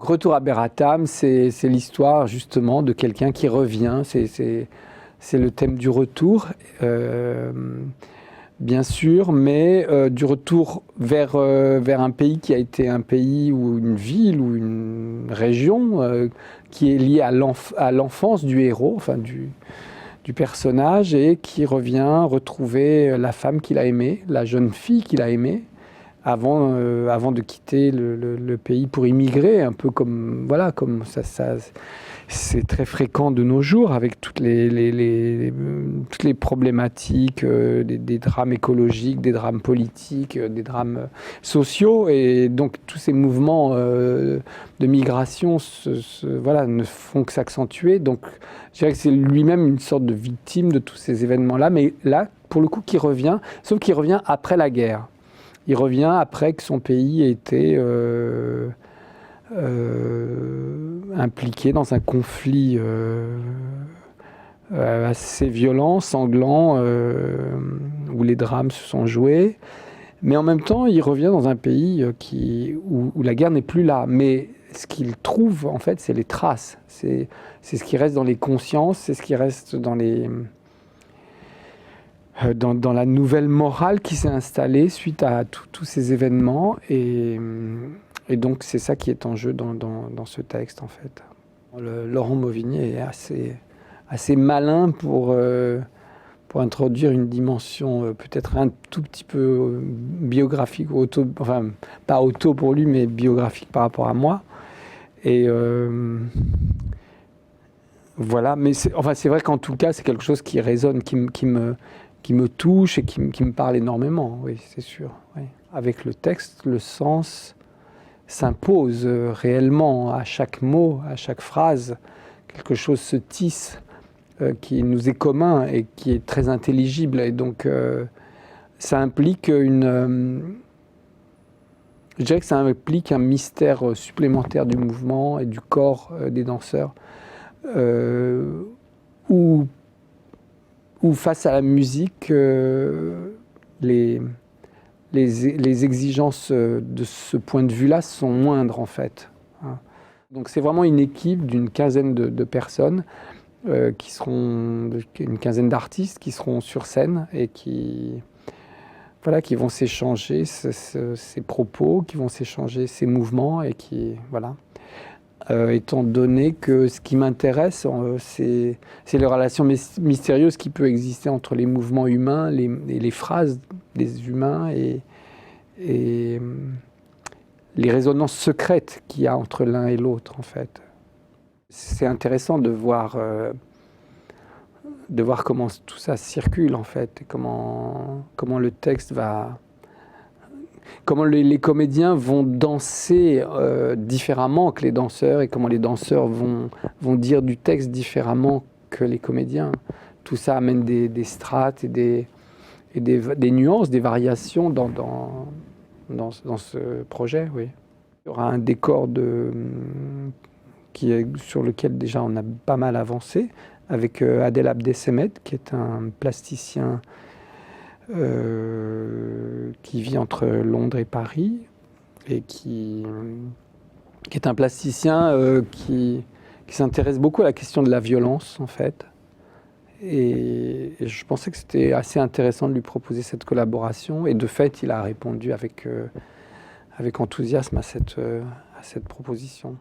Retour à Beratam, c'est l'histoire justement de quelqu'un qui revient, c'est le thème du retour, bien sûr, mais du retour vers un pays qui a été un pays ou une ville ou une région qui est liée à l'enfance du héros, enfin du personnage, et qui revient retrouver la femme qu'il a aimée, la jeune fille qu'il a aimée, avant de quitter le pays pour immigrer, un peu comme, voilà, comme ça c'est très fréquent de nos jours avec toutes les problématiques, des drames écologiques, des drames politiques, des drames sociaux, et donc tous ces mouvements de migration voilà, ne font que s'accentuer. Donc je dirais que c'est lui-même une sorte de victime de tous ces événements-là, mais là, pour le coup, qui revient, sauf qu'il revient après la guerre. Il revient après que son pays ait été impliqué dans un conflit assez violent, sanglant, où les drames se sont joués. Mais en même temps, il revient dans un pays où la guerre n'est plus là. Mais ce qu'il trouve, en fait, c'est les traces. C'est ce qui reste dans les consciences, c'est ce qui reste dans la nouvelle morale qui s'est installée suite à tous ces événements. Et donc, c'est ça qui est en jeu dans ce texte, en fait. Laurent Mauvigné est assez malin pour introduire une dimension peut-être un tout petit peu biographique, enfin, pas auto pour lui, mais biographique par rapport à moi. Et voilà, mais c'est vrai qu'en tout cas, c'est quelque chose qui résonne, qui me touche et qui me parle énormément, oui, c'est sûr. Oui. Avec le texte, le sens s'impose réellement à chaque mot, à chaque phrase. Quelque chose se tisse qui nous est commun et qui est très intelligible. Et donc, ça implique je dirais que ça implique un mystère supplémentaire du mouvement et du corps des danseurs, où face à la musique, les exigences de ce point de vue-là sont moindres, en fait. Donc c'est vraiment une équipe d'une quinzaine de personnes, une quinzaine d'artistes qui seront sur scène et qui vont s'échanger ces propos, qui vont s'échanger ces mouvements, et qui, voilà. Étant donné que ce qui m'intéresse, c'est les relations mystérieuses qui peuvent exister entre les mouvements humains, les phrases des humains et les résonances secrètes qu'il y a entre l'un et l'autre, en fait. C'est intéressant de voir comment tout ça circule, en fait, et comment le texte va... Comment les comédiens vont danser différemment que les danseurs, et comment les danseurs vont dire du texte différemment que les comédiens. Tout ça amène des strates et des nuances, des variations dans ce projet, oui. Il y aura un décor sur lequel déjà on a pas mal avancé, avec Adel Abdessemed, qui est un plasticien qui vit entre Londres et Paris, et qui est un plasticien qui s'intéresse beaucoup à la question de la violence, en fait. Et je pensais que c'était assez intéressant de lui proposer cette collaboration, et de fait, il a répondu avec enthousiasme à cette proposition.